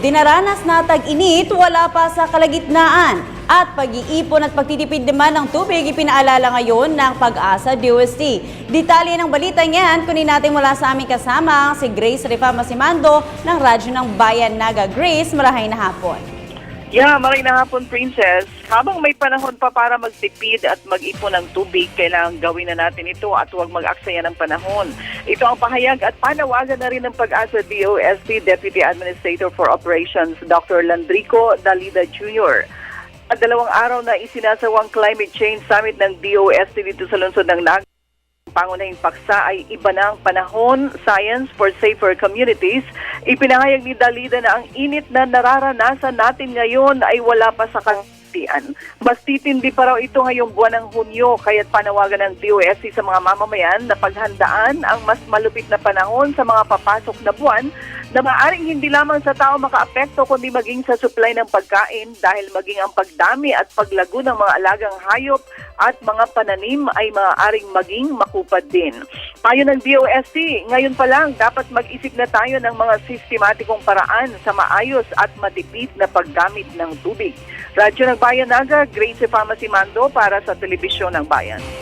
dinaranas na tag-init wala pa sa kalagitnaan. At pag-iipon at pagtitipid naman ng tubig ipinaalala ngayon ng Pag-asa DOST. Detalye ng balita niyan, kunin natin mula sa aming kasama si Grace Rifa Masimando ng Radyo ng Bayan Naga. Grace, marahay na hapon. Maray na hapon, Princess. Habang may panahon pa para magtipid at mag-ipon ng tubig, kailangan gawin na natin ito at huwag mag-aksaya ng panahon. Ito ang pahayag at panawagan na rin ng Pag-asa DOST Deputy Administrator for Operations, Dr. Landrico Dalida Jr. At 2 araw na isinasawang Climate Change Summit ng DOST dito sa lungsod ng Naga. Pangunahing paksa ay iba na ang panahon, science for safer communities. Ipinahayag ni Dalida na ang init na nararanasan natin ngayon ay wala pa sa kahitian. Mas titindi pa raw ito ngayong buwan ng Hunyo, kaya't panawagan ng DOST sa mga mamamayan na paghandaan ang mas malupit na panahon sa mga papasok na buwan na maaaring hindi lamang sa tao makaapekto kundi maging sa supply ng pagkain dahil maging ang pagdami at paglago ng mga alagang hayop at mga pananim ay maaaring maging makupad din. Payo ng DOST, ngayon pa lang dapat mag-isip na tayo ng mga sistematikong paraan sa maayos at matipid na paggamit ng tubig. Radyo ng Bayan Naga, Grace Rifa Masimando para sa Telebisyon ng Bayan.